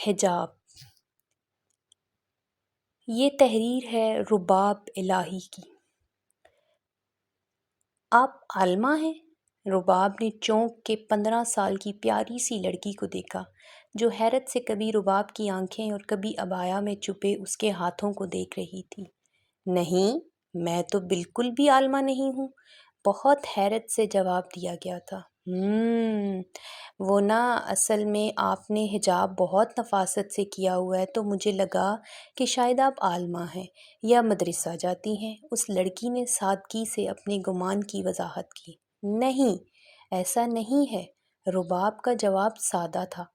حجاب۔ یہ تحریر ہے رباب الہی کی۔ آپ عالمہ ہیں؟ رباب نے چونک کے 15 سال کی پیاری سی لڑکی کو دیکھا جو حیرت سے کبھی رباب کی آنکھیں اور کبھی عبایا میں چھپے اس کے ہاتھوں کو دیکھ رہی تھی۔ نہیں، میں تو بالکل بھی عالمہ نہیں ہوں، بہت حیرت سے جواب دیا گیا تھا۔ وہ نا، اصل میں آپ نے حجاب بہت نفاست سے کیا ہوا ہے تو مجھے لگا کہ شاید آپ عالمہ ہیں یا مدرسہ جاتی ہیں۔ اس لڑکی نے سادگی سے اپنے گمان کی وضاحت کی۔ نہیں، ایسا نہیں ہے۔ رباب کا جواب سادہ تھا۔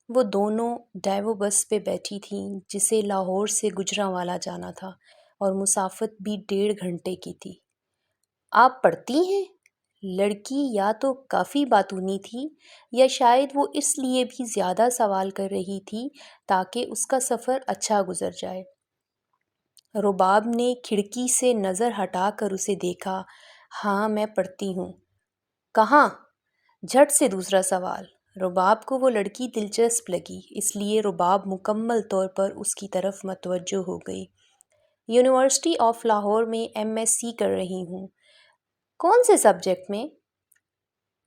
وہ دونوں ڈائیو بس پہ بیٹھی تھیں جسے لاہور سے گجرانوالہ جانا تھا اور مسافت بھی 1.5 گھنٹے کی تھی۔ آپ پڑھتی ہیں؟ لڑکی یا تو کافی باتونی تھی یا شاید وہ اس لیے بھی زیادہ سوال کر رہی تھی تاکہ اس کا سفر اچھا گزر جائے۔ رباب نے کھڑکی سے نظر ہٹا کر اسے دیکھا۔ ہاں، میں پڑھتی ہوں۔ کہاں؟ جھٹ سے دوسرا سوال۔ رباب کو وہ لڑکی دلچسپ لگی، اس لیے رباب مکمل طور پر اس کی طرف متوجہ ہو گئی۔ یونیورسٹی آف لاہور میں MSc کر رہی ہوں۔ کون سے سبجیکٹ میں؟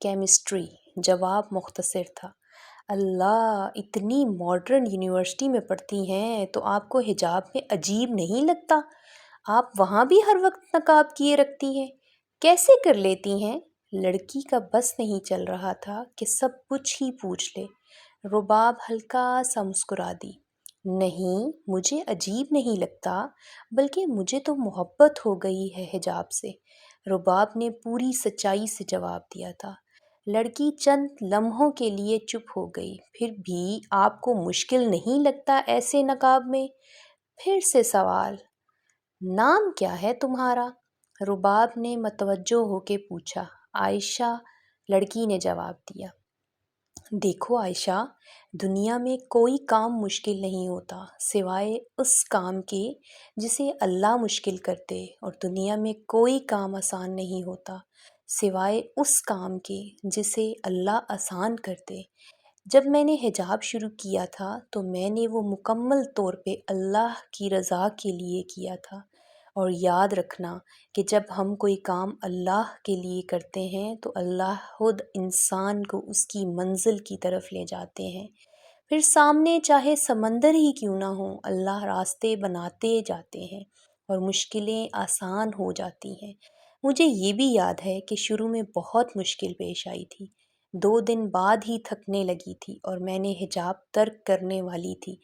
کیمسٹری۔ جواب مختصر تھا۔ اللہ، اتنی ماڈرن یونیورسٹی میں پڑھتی ہیں تو آپ کو حجاب میں عجیب نہیں لگتا؟ آپ وہاں بھی ہر وقت نقاب کیے رکھتی ہیں، کیسے کر لیتی ہیں؟ لڑکی کا بس نہیں چل رہا تھا کہ سب کچھ ہی پوچھ لے۔ رباب ہلکا سا مسکرا دی۔ نہیں، مجھے عجیب نہیں لگتا، بلکہ مجھے تو محبت ہو گئی ہے حجاب سے۔ رباب نے پوری سچائی سے جواب دیا تھا۔ لڑکی چند لمحوں کے لیے چپ ہو گئی۔ پھر بھی آپ کو مشکل نہیں لگتا ایسے نقاب میں؟ پھر سے سوال۔ نام کیا ہے تمہارا؟ رباب نے متوجہ ہو کے پوچھا۔ عائشہ، لڑکی نے جواب دیا۔ دیکھو عائشہ، دنیا میں کوئی کام مشکل نہیں ہوتا سوائے اس کام کے جسے اللہ مشکل کرتے، اور دنیا میں کوئی کام آسان نہیں ہوتا سوائے اس کام کے جسے اللہ آسان کرتے۔ جب میں نے حجاب شروع کیا تھا تو میں نے وہ مکمل طور پہ اللہ کی رضا کے لیے کیا تھا، اور یاد رکھنا کہ جب ہم کوئی کام اللہ کے لیے کرتے ہیں تو اللہ خود انسان کو اس کی منزل کی طرف لے جاتے ہیں۔ پھر سامنے چاہے سمندر ہی کیوں نہ ہو، اللہ راستے بناتے جاتے ہیں اور مشکلیں آسان ہو جاتی ہیں۔ مجھے یہ بھی یاد ہے کہ شروع میں بہت مشکل پیش آئی تھی، 2 دن بعد ہی تھکنے لگی تھی اور میں نے حجاب ترک کرنے والی تھی،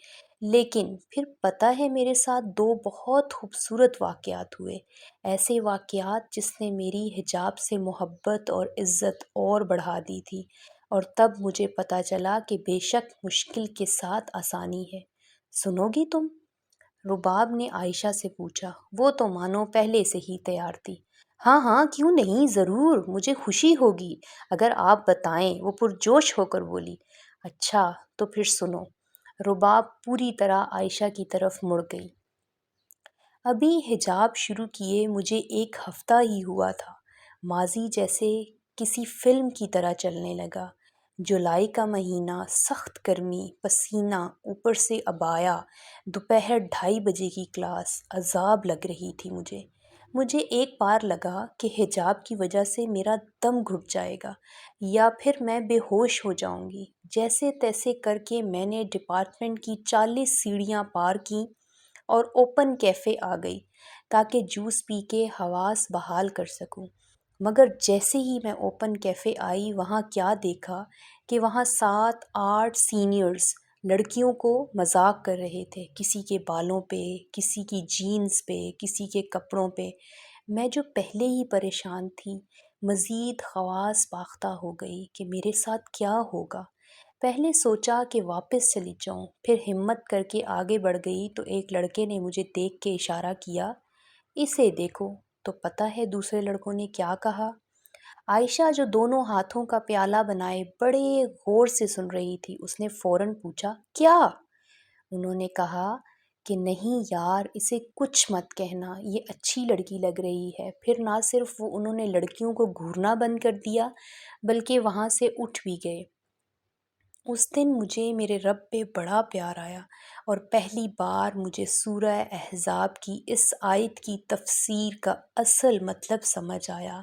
لیکن پھر پتہ ہے میرے ساتھ 2 بہت خوبصورت واقعات ہوئے، ایسے واقعات جس نے میری حجاب سے محبت اور عزت اور بڑھا دی تھی، اور تب مجھے پتہ چلا کہ بے شک مشکل کے ساتھ آسانی ہے۔ سنو گی تم؟ رباب نے عائشہ سے پوچھا۔ وہ تو مانو پہلے سے ہی تیار تھی۔ ہاں ہاں، کیوں نہیں، ضرور، مجھے خوشی ہوگی اگر آپ بتائیں، وہ پرجوش ہو کر بولی۔ اچھا، تو پھر سنو۔ رباب پوری طرح عائشہ کی طرف مڑ گئی۔ ابھی حجاب شروع کیے مجھے 1 ہفتہ ہی ہوا تھا، ماضی جیسے کسی فلم کی طرح چلنے لگا۔ جولائی کا مہینہ، سخت گرمی، پسینہ، اوپر سے عبایا، دوپہر 2:30 بجے کی کلاس، عذاب لگ رہی تھی مجھے ایک بار لگا کہ حجاب کی وجہ سے میرا دم گھٹ جائے گا یا پھر میں بے ہوش ہو جاؤں گی۔ جیسے تیسے کر کے میں نے ڈپارٹمنٹ کی 40 سیڑھیاں پار کیں اور اوپن کیفے آ گئی تاکہ جوس پی کے حواس بحال کر سکوں۔ مگر جیسے ہی میں اوپن کیفے آئی، وہاں کیا دیکھا کہ وہاں 7-8 سینئرز لڑکیوں کو مذاق کر رہے تھے، کسی کے بالوں پہ، کسی کی جینز پہ، کسی کے کپڑوں پہ۔ میں جو پہلے ہی پریشان تھی، مزید خواص باختہ ہو گئی کہ میرے ساتھ کیا ہوگا۔ پہلے سوچا کہ واپس چلی جاؤں، پھر ہمت کر کے آگے بڑھ گئی تو ایک لڑکے نے مجھے دیکھ کے اشارہ کیا، اسے دیکھو۔ تو پتہ ہے دوسرے لڑکوں نے کیا کہا؟ عائشہ جو دونوں ہاتھوں کا پیالہ بنائے بڑے غور سے سن رہی تھی، اس نے فوراً پوچھا، کیا؟ انہوں نے کہا کہ نہیں یار، اسے کچھ مت کہنا، یہ اچھی لڑکی لگ رہی ہے۔ پھر نہ صرف وہ انہوں نے لڑکیوں کو گھورنا بند کر دیا بلکہ وہاں سے اٹھ بھی گئے۔ اس دن مجھے میرے رب پہ بڑا پیار آیا اور پہلی بار مجھے سورہ احزاب کی اس آیت کی تفسیر کا اصل مطلب سمجھ آیا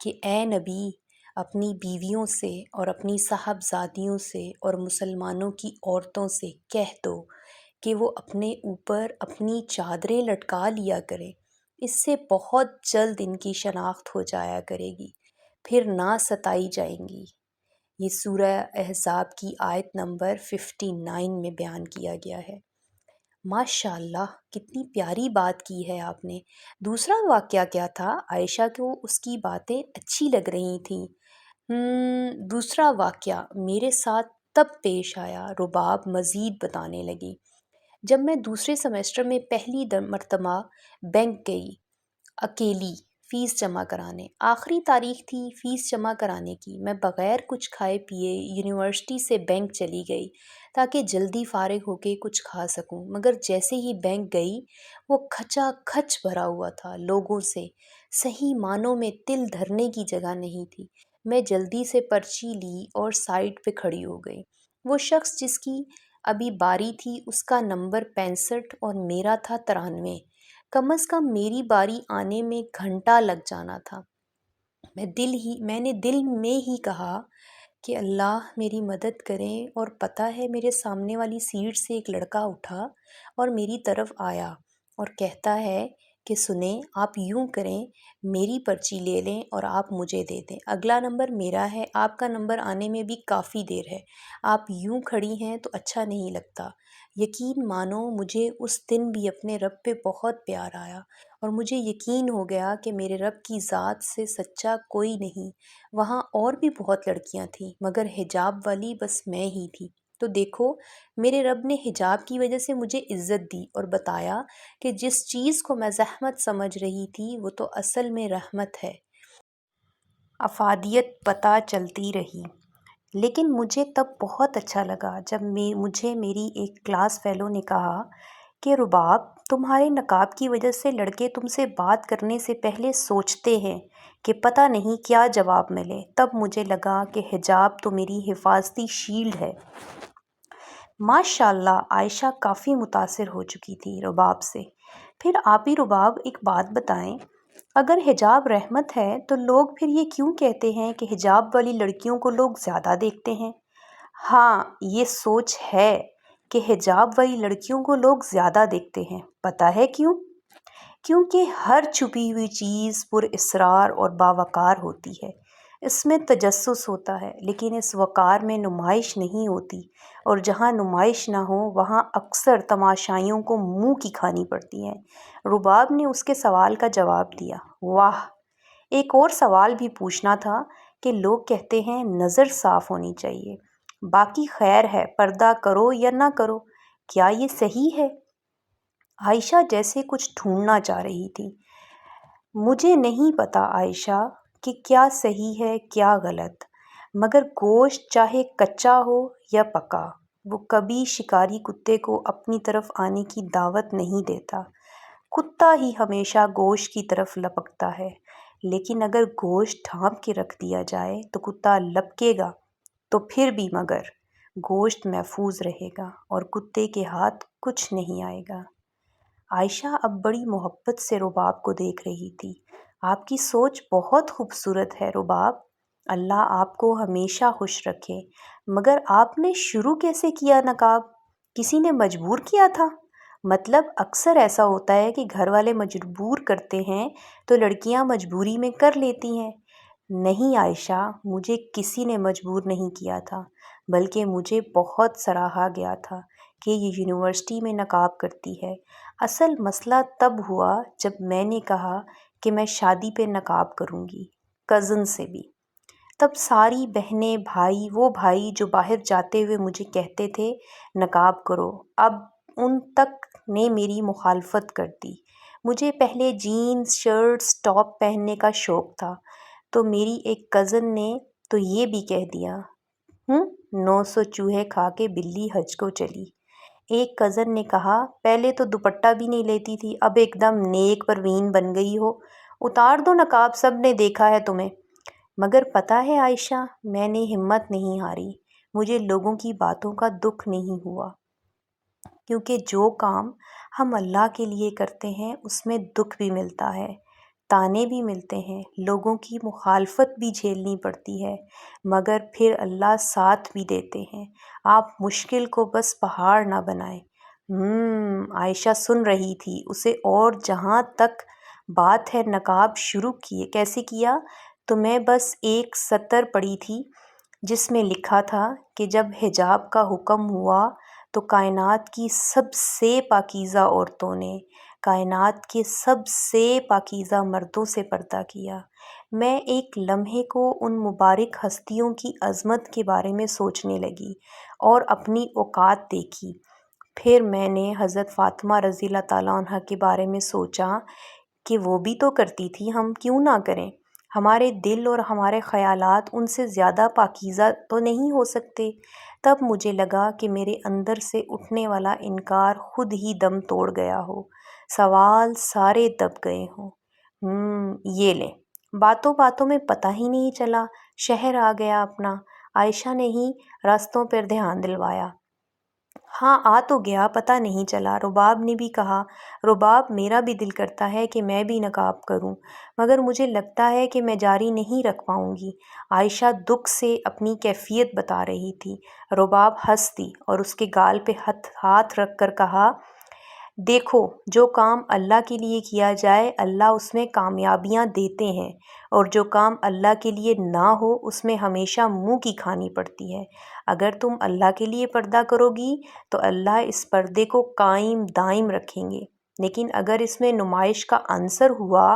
کہ اے نبی، اپنی بیویوں سے اور اپنی صاحبزادیوں سے اور مسلمانوں کی عورتوں سے کہہ دو کہ وہ اپنے اوپر اپنی چادریں لٹکا لیا کریں، اس سے بہت جلد ان کی شناخت ہو جایا کرے گی، پھر نہ ستائی جائیں گی۔ یہ سورہ احزاب کی آیت نمبر 59 میں بیان کیا گیا ہے۔ ماشاء اللہ، کتنی پیاری بات کی ہے آپ نے۔ دوسرا واقعہ کیا تھا؟ عائشہ کو اس کی باتیں اچھی لگ رہی تھیں۔ دوسرا واقعہ میرے ساتھ تب پیش آیا، رباب مزید بتانے لگی۔ جب میں دوسرے سیمسٹر میں پہلی مرتبہ بینک گئی، اکیلی فیس جمع کرانے، آخری تاریخ تھی فیس جمع کرانے کی، میں بغیر کچھ کھائے پیے یونیورسٹی سے بینک چلی گئی تاکہ جلدی فارغ ہو کے کچھ کھا سکوں، مگر جیسے ہی بینک گئی وہ کھچا کھچ بھرا ہوا تھا لوگوں سے، صحیح معنوں میں تل دھرنے کی جگہ نہیں تھی۔ میں جلدی سے پرچی لی اور سائٹ پہ کھڑی ہو گئی۔ وہ شخص جس کی ابھی باری تھی، اس کا نمبر 65 اور میرا تھا 93۔ کم از کم میری باری آنے میں گھنٹہ لگ جانا تھا۔ میں نے دل میں ہی کہا کہ اللہ میری مدد کریں، اور پتہ ہے میرے سامنے والی سیٹ سے ایک لڑکا اٹھا اور میری طرف آیا اور کہتا ہے کہ سنیں، آپ یوں کریں، میری پرچی لے لیں اور آپ مجھے دے دیں، اگلا نمبر میرا ہے، آپ کا نمبر آنے میں بھی کافی دیر ہے، آپ یوں کھڑی ہیں تو اچھا نہیں لگتا۔ یقین مانو مجھے اس دن بھی اپنے رب پہ بہت پیار آیا، اور مجھے یقین ہو گیا کہ میرے رب کی ذات سے سچا کوئی نہیں۔ وہاں اور بھی بہت لڑکیاں تھیں مگر حجاب والی بس میں ہی تھی۔ تو دیکھو، میرے رب نے حجاب کی وجہ سے مجھے عزت دی اور بتایا کہ جس چیز کو میں زحمت سمجھ رہی تھی وہ تو اصل میں رحمت ہے۔ افادیت پتہ چلتی رہی، لیکن مجھے تب بہت اچھا لگا جب مجھے میری ایک کلاس فیلو نے کہا کہ رباب، تمہارے نقاب کی وجہ سے لڑکے تم سے بات کرنے سے پہلے سوچتے ہیں کہ پتہ نہیں کیا جواب ملے۔ تب مجھے لگا کہ حجاب تو میری حفاظتی شیلڈ ہے۔ ماشاء اللہ، عائشہ کافی متاثر ہو چکی تھی رباب سے۔ پھر آپ ہی رباب ایک بات بتائیں، اگر حجاب رحمت ہے تو لوگ پھر یہ کیوں کہتے ہیں کہ حجاب والی لڑکیوں کو لوگ زیادہ دیکھتے ہیں؟ ہاں، یہ سوچ ہے کہ حجاب والی لڑکیوں کو لوگ زیادہ دیکھتے ہیں۔ پتہ ہے کیوں؟ کیونکہ ہر چھپی ہوئی چیز پر اسرار اور باوقار ہوتی ہے۔ اس میں تجسس ہوتا ہے، لیکن اس وقار میں نمائش نہیں ہوتی، اور جہاں نمائش نہ ہو وہاں اکثر تماشائیوں کو منہ کی کھانی پڑتی ہے۔ رباب نے اس کے سوال کا جواب دیا۔ واہ، ایک اور سوال بھی پوچھنا تھا کہ لوگ کہتے ہیں نظر صاف ہونی چاہیے، باقی خیر ہے، پردہ کرو یا نہ کرو، کیا یہ صحیح ہے؟ عائشہ جیسے کچھ ڈھونڈنا چاہ رہی تھی۔ مجھے نہیں پتا عائشہ کہ کیا صحیح ہے کیا غلط، مگر گوشت چاہے کچا ہو یا پکا، وہ کبھی شکاری کتے کو اپنی طرف آنے کی دعوت نہیں دیتا۔ کتا ہی ہمیشہ گوشت کی طرف لپکتا ہے، لیکن اگر گوشت ڈھانپ کے رکھ دیا جائے تو کتا لپکے گا تو پھر بھی مگر گوشت محفوظ رہے گا اور کتے کے ہاتھ کچھ نہیں آئے گا۔ عائشہ اب بڑی محبت سے رباب کو دیکھ رہی تھی۔ آپ کی سوچ بہت خوبصورت ہے رباب، اللہ آپ کو ہمیشہ خوش رکھے، مگر آپ نے شروع کیسے کیا نقاب؟ کسی نے مجبور کیا تھا؟ مطلب اکثر ایسا ہوتا ہے کہ گھر والے مجبور کرتے ہیں تو لڑکیاں مجبوری میں کر لیتی ہیں۔ نہیں عائشہ، مجھے کسی نے مجبور نہیں کیا تھا، بلکہ مجھے بہت سراہا گیا تھا کہ یہ یونیورسٹی میں نقاب کرتی ہے۔ اصل مسئلہ تب ہوا جب میں نے کہا کہ میں شادی پہ نقاب کروں گی، کزن سے بھی۔ تب ساری بہنیں، بھائی، وہ بھائی جو باہر جاتے ہوئے مجھے کہتے تھے نقاب کرو، اب ان تک نے میری مخالفت کر دی۔ مجھے پہلے جینز، شرٹس، ٹاپ پہننے کا شوق تھا، تو میری ایک کزن نے تو یہ بھی کہہ دیا، 900 چوہے کھا کے بلی حج کو چلی۔ ایک کزن نے کہا، پہلے تو دوپٹہ بھی نہیں لیتی تھی، اب ایک دم نیک پروین بن گئی ہو، اتار دو نقاب، سب نے دیکھا ہے تمہیں۔ مگر پتہ ہے عائشہ، میں نے ہمت نہیں ہاری، مجھے لوگوں کی باتوں کا دکھ نہیں ہوا، کیونکہ جو کام ہم اللہ کے لیے کرتے ہیں اس میں دکھ بھی ملتا ہے، تانے بھی ملتے ہیں، لوگوں کی مخالفت بھی جھیلنی پڑتی ہے، مگر پھر اللہ ساتھ بھی دیتے ہیں۔ آپ مشکل کو بس پہاڑ نہ بنائیں۔ عائشہ سن رہی تھی اسے، اور جہاں تک بات ہے نقاب شروع کیے کیسے کیا، تو میں بس ایک سطر پڑھی تھی جس میں لکھا تھا کہ جب حجاب کا حکم ہوا تو کائنات کی سب سے پاکیزہ عورتوں نے کائنات کے سب سے پاکیزہ مردوں سے پردہ کیا۔ میں ایک لمحے کو ان مبارک ہستیوں کی عظمت کے بارے میں سوچنے لگی اور اپنی اوقات دیکھی۔ پھر میں نے حضرت فاطمہ رضی اللہ تعالیٰ عنہ کے بارے میں سوچا کہ وہ بھی تو کرتی تھی، ہم کیوں نہ کریں؟ ہمارے دل اور ہمارے خیالات ان سے زیادہ پاکیزہ تو نہیں ہو سکتے؟ تب مجھے لگا کہ میرے اندر سے اٹھنے والا انکار خود ہی دم توڑ گیا ہو، سوال سارے دب گئے ہوں۔ یہ لیں، باتوں باتوں میں پتہ ہی نہیں چلا، شہر آ گیا اپنا۔ عائشہ نے ہی راستوں پر دھیان دلوایا۔ ہاں آ تو گیا، پتہ نہیں چلا۔ رباب نے بھی کہا، رباب میرا بھی دل کرتا ہے کہ میں بھی نقاب کروں، مگر مجھے لگتا ہے کہ میں جاری نہیں رکھ پاؤں گی۔ عائشہ دکھ سے اپنی کیفیت بتا رہی تھی۔ رباب ہنس دی اور اس کے گال پہ ہاتھ رکھ کر کہا، دیکھو جو کام اللہ کے لیے کیا جائے اللہ اس میں کامیابیاں دیتے ہیں، اور جو کام اللہ کے لیے نہ ہو اس میں ہمیشہ منہ کی کھانی پڑتی ہے۔ اگر تم اللہ کے لیے پردہ کرو گی تو اللہ اس پردے کو قائم دائم رکھیں گے، لیکن اگر اس میں نمائش کا عنصر ہوا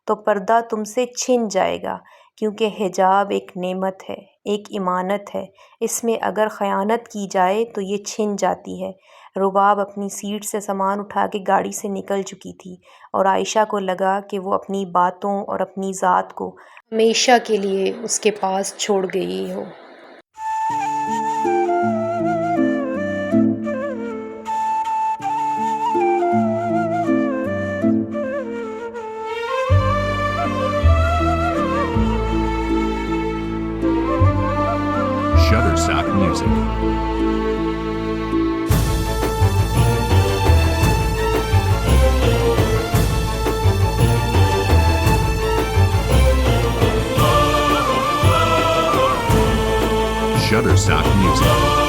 تو پردہ تم سے چھن جائے گا، کیونکہ حجاب ایک نعمت ہے، ایک امانت ہے، اس میں اگر خیانت کی جائے تو یہ چھن جاتی ہے۔ رباب اپنی سیٹ سے سامان اٹھا کے گاڑی سے نکل چکی تھی، اور عائشہ کو لگا کہ وہ اپنی باتوں اور اپنی ذات کو ہمیشہ کے لیے اس کے پاس چھوڑ گئی ہو۔ Shutterstock Music. Shutterstock Music.